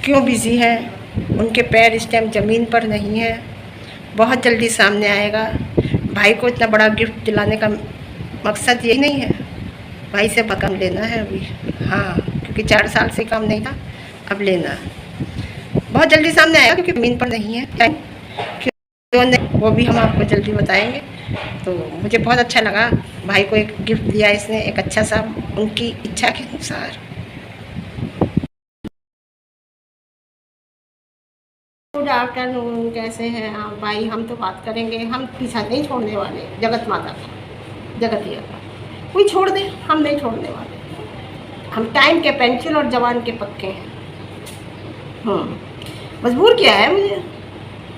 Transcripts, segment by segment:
क्यों बिज़ी हैं, उनके पैर इस टाइम ज़मीन पर नहीं है। बहुत जल्दी सामने आएगा। भाई को इतना बड़ा गिफ्ट दिलाने का मकसद यही नहीं है, भाई से रकम लेना है अभी। हाँ, क्योंकि 4 साल से काम नहीं था, अब लेना बहुत जल्दी सामने आएगा, क्योंकि ज़मीन पर नहीं है। क्यों नहीं, वो भी हम आपको जल्दी बताएंगे। तो मुझे बहुत अच्छा लगा, भाई को एक गिफ्ट दिया इसने, एक अच्छा सा, उनकी इच्छा के अनुसार। गुड आफ्टरनून, कैसे हैं आप भाई? हम तो बात करेंगे, हम पीछा नहीं छोड़ने वाले जगत माता का, जगतिया का। कोई छोड़ दे, हम नहीं छोड़ने वाले। हम टाइम के पेंसिल और जवान के पक्के हैं। मजबूर किया है मुझे।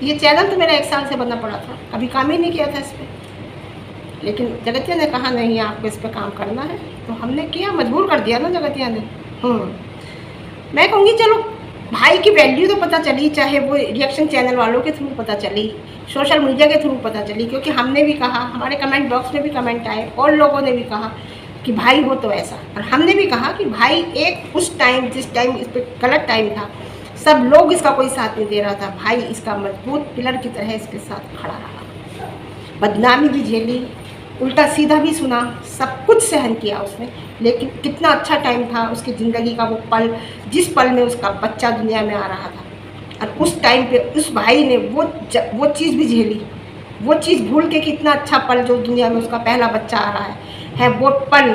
ये चैनल तो मेरा 1 साल से बनना पड़ा था, कभी काम ही नहीं किया था इस पर। लेकिन जगतिया ने कहा नहीं, आपको इस पर काम करना है, तो हमने किया, मजबूर कर दिया ना जगतिया ने। मैं कहूँगी चलो, भाई की वैल्यू तो पता चली, चाहे वो रिएक्शन चैनल वालों के थ्रू पता चली, सोशल मीडिया के थ्रू पता चली, क्योंकि हमने भी कहा, हमारे कमेंट बॉक्स में भी कमेंट आए और लोगों ने भी कहा कि भाई हो तो ऐसा। और हमने भी कहा कि भाई एक उस टाइम, जिस टाइम इस पर गलत टाइम था, सब लोग इसका कोई साथ नहीं दे रहा था, भाई इसका मजबूत पिलर की तरह इसके साथ खड़ा रहा। बदनामी भी झेली, उल्टा सीधा भी सुना, सब कुछ सहन किया उसने। लेकिन कितना अच्छा टाइम था उसकी ज़िंदगी का वो पल, जिस पल में उसका बच्चा दुनिया में आ रहा था। और उस टाइम पे उस भाई ने वो चीज़ भी झेली, वो चीज़ भूल के, कितना अच्छा पल जो दुनिया में उसका पहला बच्चा आ रहा है वो पल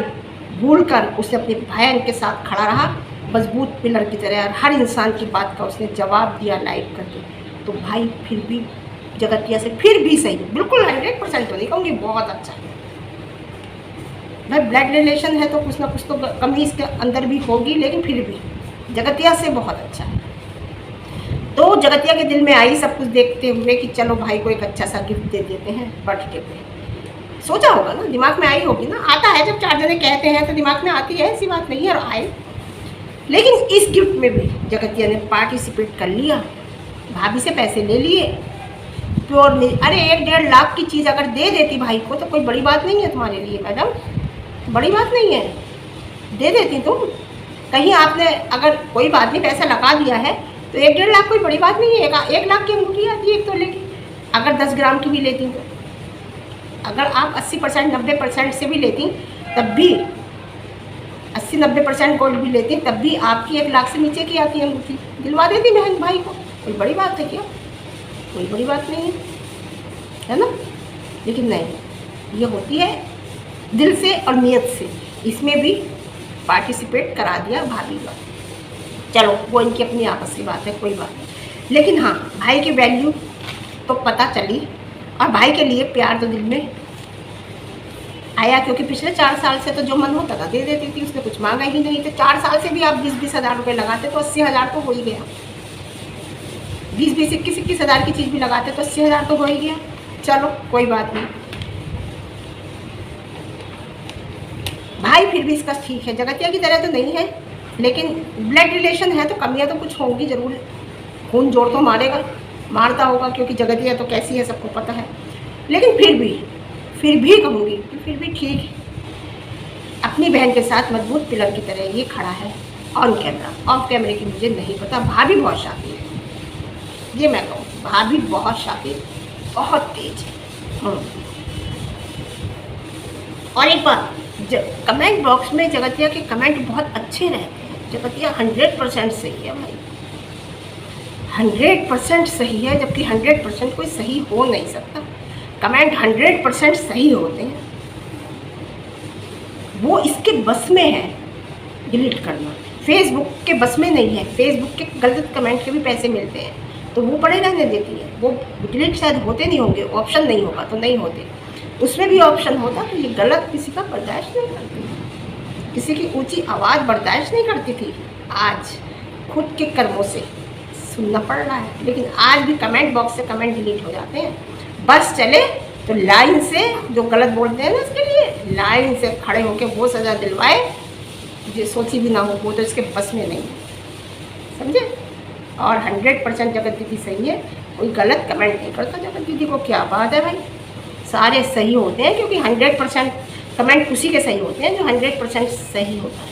भूल कर उसने अपने बहन के साथ खड़ा रहा, मजबूत पिलर की तरह। और हर इंसान की बात का उसने जवाब दिया लाइव करके। तो भाई फिर भी जगतिया से फिर भी सही, बिल्कुल 100% तो नहीं कहूँगी, बहुत अच्छा है भाई। ब्लड रिलेशन है तो कुछ ना कुछ तो कमी इसके अंदर भी होगी, लेकिन फिर भी जगतिया से बहुत अच्छा है। तो जगतिया के दिल में आई सब कुछ देखते हुए कि चलो भाई को एक अच्छा सा गिफ्ट दे देते हैं बर्थडे पे। सोचा होगा ना, दिमाग में आई होगी ना, आता है जब 4 जने कहते हैं तो दिमाग में आती है, ऐसी बात नहीं है, और आए। लेकिन इस गिफ्ट में भी जगतिया ने पार्टिसिपेट कर लिया, भाभी से पैसे ले लिए, प्योर नहीं। अरे 1-1.5 लाख की चीज़ अगर दे देती भाई को तो कोई बड़ी बात नहीं है तुम्हारे लिए मैडम, बड़ी बात नहीं है, दे देती तुम। कहीं आपने अगर कोई बात नहीं पैसा लगा दिया है तो 1-1.5 लाख कोई बड़ी बात नहीं है। 1 लाख की अंगूठी आती है एक तोले की, अगर 10 ग्राम की भी लेती तो। अगर आप 80% 90% से भी लेती, तब भी 80-90% गोल्ड भी लेती, तब भी आपकी 1 लाख से नीचे की आती है अंगूठी, दिलवा देती बहन भाई को। कोई बड़ी बात है क्या? कोई बड़ी बात नहीं है ना। लेकिन नहीं, ये होती है दिल से और नियत से। इसमें भी पार्टिसिपेट करा दिया भाभी का, चलो वो इनकी अपनी आपस की बात है, कोई बात नहीं। लेकिन हाँ, भाई की वैल्यू तो पता चली, और भाई के लिए प्यार तो दिल में आया, क्योंकि पिछले 4 साल से तो जो मन होता था दे देती थी, उसने कुछ मांगा ही नहीं। तो 4 साल से भी आप 20-20 हज़ार रुपये लगाते तो 80 हज़ार तो हो ही गया। 20-20, 21-21 हज़ार की चीज़ भी लगाते तो 80 हज़ार तो हो ही गया। चलो कोई बात नहीं, भाई फिर भी इसका ठीक है, जगतिया की तरह तो नहीं है, लेकिन ब्लड रिलेशन है तो कमियां तो कुछ होंगी जरूर। खून जोड़ तो मारता होगा, क्योंकि जगतिया तो कैसी है सबको पता है। लेकिन फिर भी कहूँगी कि फिर भी ठीक है, अपनी बहन के साथ मजबूत पिलर की तरह ये खड़ा है। ऑन कैमरा, ऑफ कैमरे की मुझे नहीं पता। भाभी बहुत शातिर है, ये मैं कहूँ, भाभी बहुत शातिर, बहुत तेज है। और एक बात, कमेंट बॉक्स में जगतिया के कमेंट बहुत अच्छे रहते हैं। जगतिया 100% सही है भाई, 100% सही है, जबकि 100% कोई सही हो नहीं सकता। कमेंट 100% सही होते हैं, वो इसके बस में है डिलीट करना, फेसबुक के बस में नहीं है। फेसबुक के गलत कमेंट के भी पैसे मिलते हैं, तो वो पड़े रहने देती है। वो डिलीट शायद होते नहीं होंगे, ऑप्शन नहीं होगा तो नहीं होते। उसमें भी ऑप्शन होता तो ये गलत किसी का बर्दाश्त नहीं करती, किसी की ऊंची आवाज़ बर्दाश्त नहीं करती थी। आज खुद के कर्मों से सुनना पड़ रहा है। लेकिन आज भी कमेंट बॉक्स से कमेंट डिलीट हो जाते हैं। बस चले तो लाइन से जो गलत बोलते हैं ना, इसके लिए लाइन से खड़े होकर वो सज़ा दिलवाए जो सोची भी ना हो, वो तो इसके बस में नहीं, समझे। और 100% जगत दीदी सही है, कोई गलत कमेंट नहीं करता जगत दीदी को। क्या बात है भाई, सारे सही होते हैं, क्योंकि 100% कमेंट उसी के सही होते हैं जो 100% सही होता है।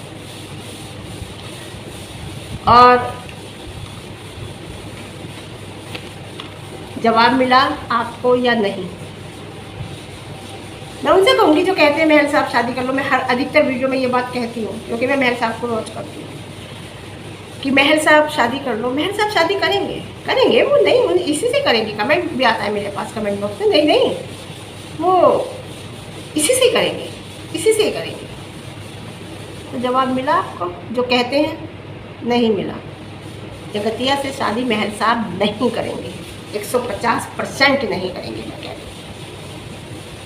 और जवाब मिला आपको या नहीं? मैं उनसे कहूँगी जो कहते हैं महल साहब शादी कर लो। मैं हर अधिकतर वीडियो में ये बात कहती हूँ, क्योंकि मैं महल साहब को वॉच करती हूँ कि महल साहब शादी कर लो। महल साहब शादी करेंगे वो नहीं, उन इसी से करेंगे। कमेंट भी आता है मेरे पास कमेंट बॉक्स में, नहीं वो इसी से करेंगे, इसी से करेंगे। तो जवाब मिला आपको जो कहते हैं? नहीं मिला। जगतिया से शादी महल साहब नहीं करेंगे, 150% नहीं करेंगे मैं कह रही हूँ।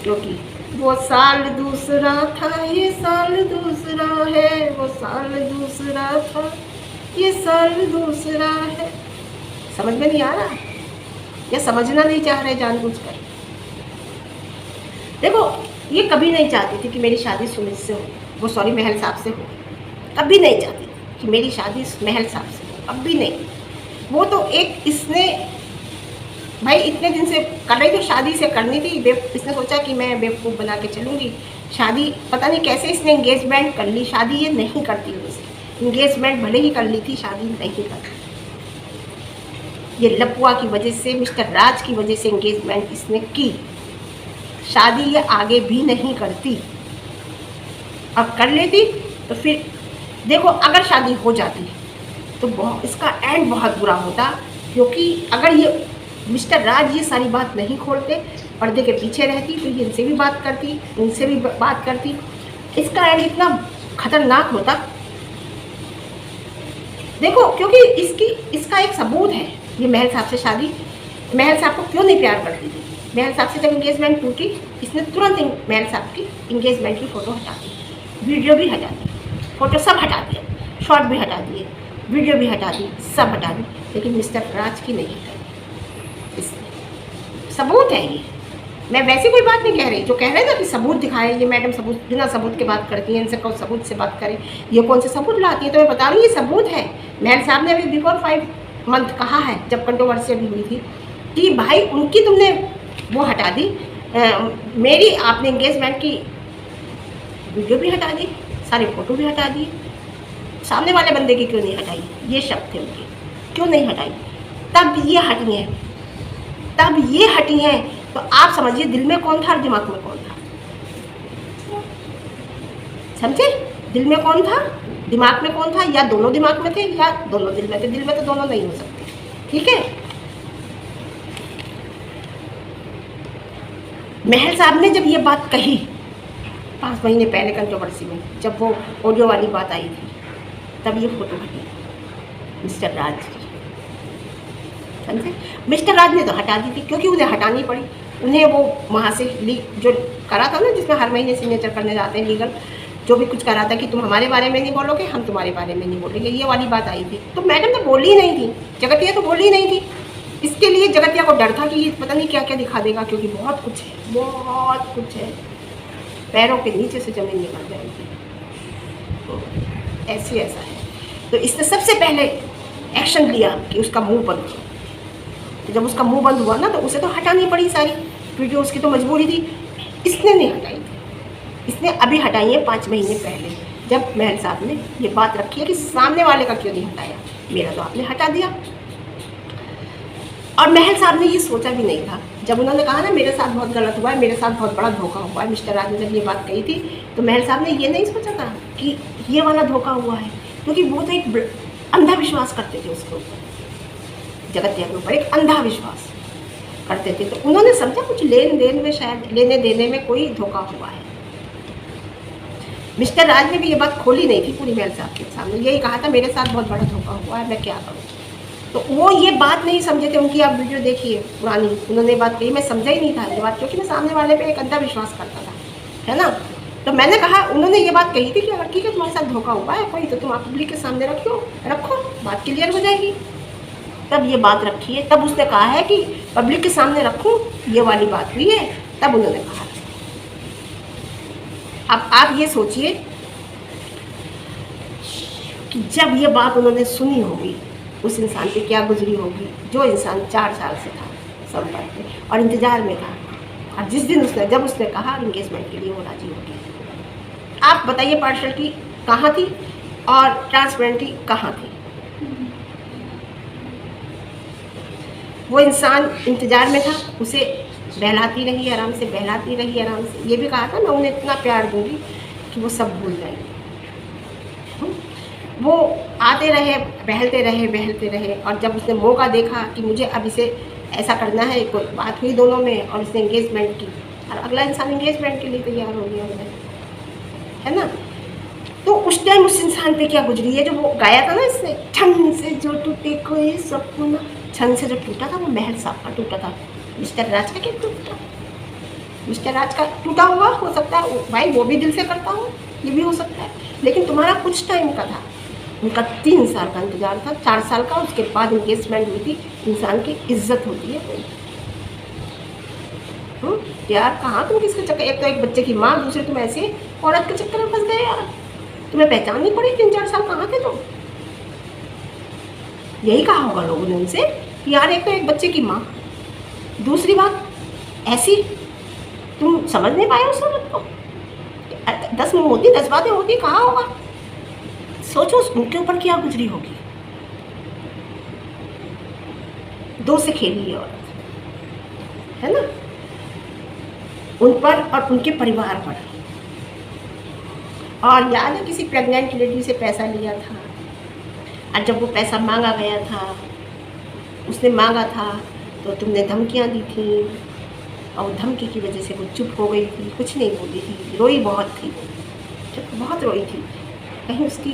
क्योंकि वो साल दूसरा था, ये साल दूसरा है, वो साल दूसरा था, ये साल दूसरा है। समझ में नहीं आ रहा या समझना नहीं चाह रहे जानबूझकर? देखो, ये कभी नहीं चाहती थी कि मेरी शादी सुमित से हो, वो सॉरी महल साहब से हो। कभी नहीं चाहती थी कि मेरी शादी महल साहब से हो, कभी नहीं। वो तो एक इसने भाई इतने दिन से कर रही थी, शादी से करनी थी। इसने सोचा कि मैं बेवकूफ़ बना के चलूँगी शादी। पता नहीं कैसे इसने एंगेजमेंट कर ली। शादी ये नहीं करती उनसे, एंगेजमेंट भले ही कर ली थी, शादी नहीं करती। ये लपुआ की वजह से, मिस्टर राज की वजह से एंगेजमेंट इसने की। शादी ये आगे भी नहीं करती। अब कर लेती तो फिर देखो, अगर शादी हो जाती तो इसका एंड बहुत बुरा होता। क्योंकि अगर ये मिस्टर राज ये सारी बात नहीं खोलते, पर्दे के पीछे रहती, तो ये इनसे भी बात करती, उनसे भी बात करती, इसका एंड इतना खतरनाक होता। देखो, क्योंकि इसका एक सबूत है ये महल साहब से शादी। महल साहब को क्यों नहीं प्यार करती थी? महल साहब से जब इंगेजमेंट टूटी, इसने तुरंत महल साहब की इंगेजमेंट की फ़ोटो हटा दी, वीडियो भी हटा दी, फ़ोटो सब हटा दिया, शॉर्ट भी हटा दिए, वीडियो भी हटा दी, सब हटा दी। लेकिन मिस्टर राज की नहीं हटाई। इसलिए सबूत है ये। मैं वैसी कोई बात नहीं कह रही। जो कह रहे हैं ना कि सबूत दिखाएं, ये मैडम सबूत बिना सबूत के बात करती हैं, इनसे कौन सबूत से बात करें, ये कौन से सबूत लाती है? तो मैं बता रही हूँ ये सबूत है। महल साहब ने अभी बिफोर 5 मंथ कहा है, जब कंट्रोवर्सी अभी हुई थी, कि भाई उनकी तुमने वो हटा दी, मेरी आपने इंगेजमेंट की वीडियो भी हटा दी, सारे फ़ोटो भी हटा दिए, सामने वाले बंदे की क्यों नहीं हटाई? ये शब्द थे उनके, क्यों नहीं हटाई? तब ये हटी हैं, तब ये हटी हैं। तो आप समझिए दिल में कौन था और दिमाग में कौन था? समझे? दिल में कौन था, दिमाग में कौन था? या दोनों दिमाग में थे या दोनों दिल में थे। दिल में तो दोनों नहीं हो सकते, ठीक है? महल साहब ने जब ये बात कही 5 महीने पहले कंट्रोवर्सी में, जब वो ऑडियो वाली बात आई थी, तब ये फोटो हटी मिस्टर राज की। समझे? मिस्टर राज ने तो हटा दी थी, क्योंकि उन्हें हटानी पड़ी। उन्हें वो वहाँ से जो करा था ना, जिसमें हर महीने सिग्नेचर करने जाते हैं लीगल, जो भी कुछ करा था कि तुम हमारे बारे में नहीं बोलोगे, हम तुम्हारे बारे में नहीं बोलेंगे, ये वाली बात आई थी। तो मैडम तो बोली ही नहीं थी, जगतिया तो बोली ही नहीं थी। इसके लिए जगतिया को डर था कि ये पता नहीं क्या क्या दिखा देगा, क्योंकि बहुत कुछ है, बहुत कुछ है, पैरों के नीचे से ज़मीन निकल जाएगी। तो ऐसा है। तो इसने सबसे पहले एक्शन लिया कि उसका मुंह बंद हो। तो जब उसका मुंह बंद हुआ ना, तो उसे तो हटानी पड़ी सारी वीडियो, उसकी तो मजबूरी थी। इसने नहीं हटाई थी, इसने अभी हटाई है 5 महीने पहले, जब महल साहब ने ये बात रखी है कि सामने वाले का क्यों नहीं हटाया, मेरा तो आपने हटा दिया। और महल साहब ने ये सोचा भी नहीं था, जब उन्होंने कहा ना मेरे साथ बहुत गलत हुआ है, मेरे साथ बहुत बड़ा धोखा हुआ है, मिस्टर राज ने जब ये बात कही थी, तो महल साहब ने ये नहीं सोचा था कि ये वाला धोखा हुआ है, क्योंकि वो तो एक अंधा विश्वास करते थे उसके ऊपर, जगतिया के ऊपर एक अंधा विश्वास करते थे। तो उन्होंने समझा कुछ लेन देन में, शायद लेने देने में कोई धोखा हुआ है। मिस्टर राज ने भी ये बात खोली नहीं थी पूरी महल साहब के सामने, यही कहा था मेरे साथ बहुत बड़ा धोखा हुआ है, मैं क्या करूँ। तो वो ये बात नहीं समझे थे उनकी। आप वीडियो देखिए पुरानी, उन्होंने बात कही, मैं समझा ही नहीं था ये बात, क्योंकि मैं सामने वाले पे एक अंधा विश्वास करता था, है ना। तो मैंने कहा, उन्होंने ये बात कही थी कि अगर ठीक है तुम्हारे साथ धोखा हुआ है कोई, तो तुम आप पब्लिक के सामने रखो, बात क्लियर हो जाएगी। तब ये बात रखी है, तब उसने कहा है कि पब्लिक के सामने रखूँ, ये वाली बात हुई है, तब उन्होंने कहा। अब आप ये सोचिए कि जब ये बात उन्होंने सुनी होगी, उस इंसान पे क्या गुजरी होगी, जो इंसान 4 साल से था संपर्क में और इंतज़ार में था, और जिस दिन जब उसने कहा इंगेजमेंट के लिए वो राजी हो गया। आप बताइए पार्शलिटी कहाँ थी और ट्रांसपेरेंटी कहाँ थी? वो इंसान इंतज़ार में था, उसे बहलाती रही आराम से, बहलाती रही आराम से। ये भी कहा था मैं उन्हें इतना प्यार दूंगी कि वो सब भूल जाएंगे। वो आते रहे, बहलते रहे, बहलते रहे, और जब उसने मौका देखा कि मुझे अब इसे ऐसा करना है, कोई बात हुई दोनों में और उसने एंगेजमेंट की, और अगला इंसान एंगेजमेंट के लिए तैयार हो गया उन्हें, है ना। तो उस टाइम उस इंसान पे क्या गुजरी है, जो वो गाया था ना इसने, छन से जो टूटे कोई सपना, छन से जो टूटा था वो महल साहब का टूटा था, मिस्टर राज का क्या टूटा, मिस्टर राज का टूटा हुआ हो सकता है भाई, वो भी दिल से करता हूँ, ये भी हो सकता है, लेकिन तुम्हारा कुछ टाइम का था, उनका 3 साल का इंतजार था, 4 साल का, उसके बाद एंगेजमेंट हुई थी। इंसान की इज्जत होती है यार, कहाँ तुम किसके चक्कर, एक तो एक बच्चे की माँ, दूसरे तुम ऐसे औरत के चक्कर में फंस गए यार, तुम्हें पहचान नहीं पड़ी, 3-4 साल कहाँ थे तुम। यही कहा होगा लोगों ने उनसे कि यार एक तो एक बच्चे की माँ, दूसरी बात ऐसी, तुम समझ नहीं पाए उस औरत को, 10 मुँह होती, 10 बातें होती, कहाँ होगा। सोचो उनके ऊपर क्या गुजरी होगी, 2 से खेली है औरत, है ना, उन पर और उनके परिवार पर। और याद है किसी प्रेग्नेंट लेडी से पैसा लिया था, और जब वो पैसा मांगा गया था, उसने मांगा था तो तुमने धमकियां दी थी, और धमकी की वजह से वो चुप हो गई थी, कुछ नहीं बोली थी, रोई बहुत थी, बहुत रोई थी। कहीं उसकी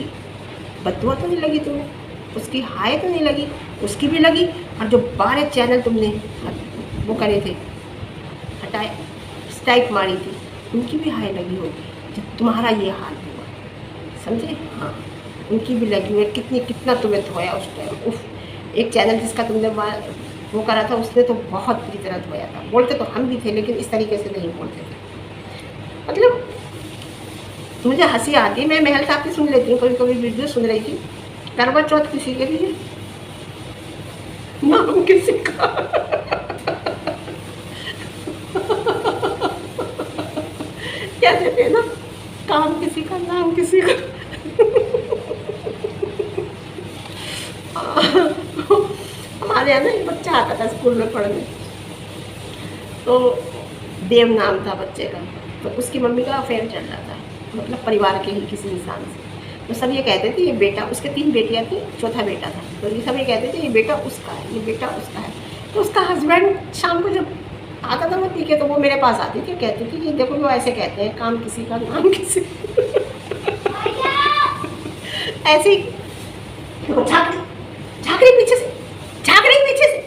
बददुआ तो नहीं लगी तुम्हें, उसकी हाय तो नहीं लगी, उसकी भी लगी। और जो 12 चैनल तुमने वो करे थे, हटाए, स्ट्राइक मारी थी, उनकी भी हाय लगी होगी जब तुम्हारा ये हाल हुआ, समझे। हाँ, उनकी भी लगी हुई, कितना तुम्हें धोया उस टाइम। उफ, एक चैनल जिसका तुमने वो करा था, उसने तो बहुत बुरी तरह धोया था। बोलते तो हम भी थे, लेकिन इस तरीके से नहीं बोलते थे। मतलब मुझे हंसी आती है, मैं महल साहब की सुन लेती हूँ, कभी कभी वीडियो सुन रही थी, करवा चौथ किसी के लिए, नाम किसी का क्या कहते हैं ना, काम किसी का, नाम किसी का। हमारे यहाँ ना एक बच्चा आता था स्कूल में पढ़ने, तो देव नाम था बच्चे का, तो उसकी मम्मी का अफेयर चल रहा था, मतलब परिवार के ही किसी इंसान से। तो सब ये कहते थे ये बेटा, उसके 3 बेटियां थी, चौथा बेटा था, तो ये सब ये कहते थे ये बेटा उसका है, ये बेटा उसका है। तो उसका हस्बैंड शाम को जब आता था ना पी के, तो वो मेरे पास आती थी, कहती थी कि देखो वो ऐसे कहते हैं, काम किसी का, नाम किसी ऐसी झाँक रही पीछे से, झाँक रही पीछे से,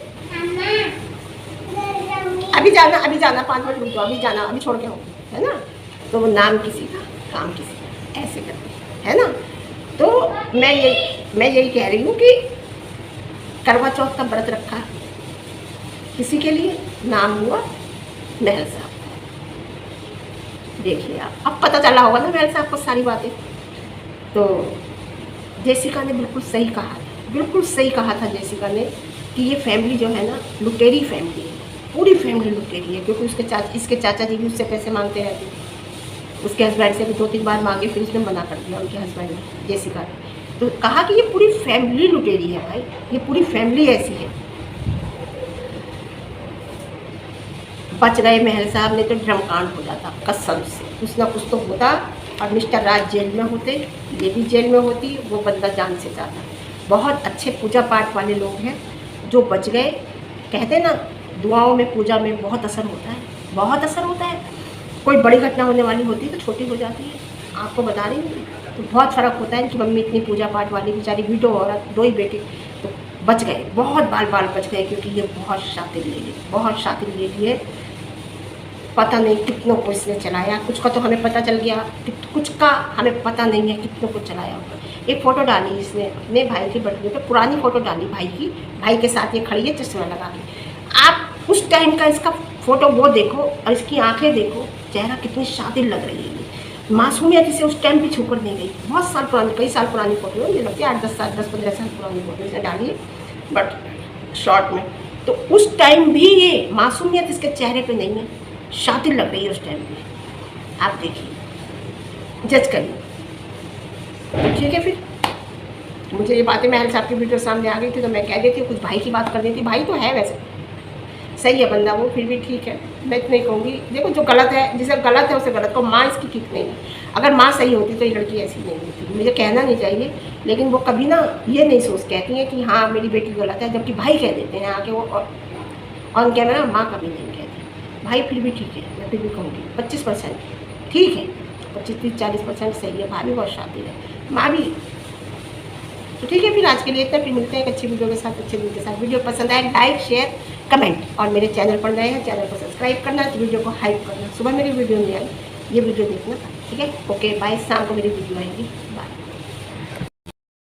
अभी जाना 5 मिनट रुक जाओ, अभी जाना, अभी छोड़ के हो, है ना। तो वो नाम किसी का, काम किसी का, ऐसे करते है ना। तो मैं यही कह रही हूँ कि करवा चौथ का व्रत रखा किसी के लिए, नाम हुआ महल साहब। देखिए आप, अब पता चला होगा ना महल साहब को सारी बातें। तो जेसिका ने बिल्कुल सही कहा था, बिल्कुल सही कहा था जेसिका ने कि ये फैमिली जो है ना, लुटेरी फैमिली है, पूरी फैमिली लुटेरी है। क्योंकि इसके चाचा जी भी उससे पैसे मांगते रहते थे, उसके हस्बैंड से भी 2-3 बार मांगे, फिर उसने मना कर दिया, उनके हस्बैंड ने, जेसिका ने। तो कहा कि ये पूरी फैमिली लुटेरी है भाई, ये पूरी फैमिली ऐसी है। बच गए महल साहब, ने तो ड्रमकांड हो जाता कसम से, कुछ ना कुछ तो होता, और मिस्टर राज जेल में होते, ये भी जेल में होती, वो बंदा जान से जाता। बहुत अच्छे पूजा पाठ वाले लोग हैं जो बच गए। कहते ना, दुआओं में, पूजा में बहुत असर होता है, बहुत असर होता है। कोई बड़ी घटना होने वाली होती है तो छोटी हो जाती है, आपको बता रही हूँ। तो बहुत फ़र्क होता है कि मम्मी इतनी पूजा पाठ वाली बेचारी, विडो औरत, 2 ही बेटे, तो बच गए, बहुत बाल बच गए, क्योंकि ये बहुत शातिर लेडी, बहुत शातिर लेडी है। पता नहीं कितनों को इसने चलाया, कुछ का तो हमें पता चल गया, कुछ का हमें पता नहीं है कितनों को चलाया होगा। एक फ़ोटो डाली इसने अपने भाई की बर्थडे पे, पुरानी फ़ोटो डाली भाई की, भाई के साथ ये खड़ी है चश्मा लगा के। आप उस टाइम का इसका फ़ोटो वो देखो, और इसकी आंखें देखो, चेहरा कितनी शातिर लग रही है। मासूमियत इसे उस टाइम भी छूकर नहीं गई। बहुत साल पुरानी, कई साल पुरानी फ़ोटो है, मुझे लगती है 10-15 साल पुरानी फ़ोटो इसने डाली है, बट शॉर्ट में। तो उस टाइम भी ये मासूमियत इसके चेहरे पे नहीं है, शातिर लग रही है उस टाइम पे। आप देखिए, जज करिए, ठीक है। फिर मुझे ये बातें महल साहब की वीडियो सामने आ गई थी, तो मैं कह देती हूँ, कुछ भाई की बात कर देती। भाई तो है वैसे, सही है बंदा वो, फिर भी ठीक है। मैं इतना ही कहूँगी, देखो जो गलत है, जिसे गलत है उसे गलत को, माँ इसकी ठीक नहीं है। अगर माँ सही होती तो ये लड़की ऐसी नहीं होती। मुझे कहना नहीं चाहिए, लेकिन वो कभी ना ये नहीं सोच कहती हैं कि हाँ मेरी बेटी गलत है, जबकि भाई कह देते हैं आके वो। ऑन कैमरा माँ कभी नहीं कहती। भाई फिर भी ठीक है, मैं फिर भी कहूँगी 25% ठीक है, 25-30-40% सही है। भाभी बहुत शातिर है, माँ भी। तो ठीक है, फिर आज के लिए इतना। फिर मिलते हैं एक अच्छी वीडियो के साथ, अच्छे वीडियो के साथ। वीडियो पसंद आए लाइक शेयर कमेंट, और मेरे चैनल पर नए हैं चैनल को सब्सक्राइब करना, तो वीडियो को हाइप करना। सुबह मेरी वीडियो नहीं आई, ये वीडियो देखना, ठीक है। ओके बाय, शाम को मेरी वीडियो आएगी।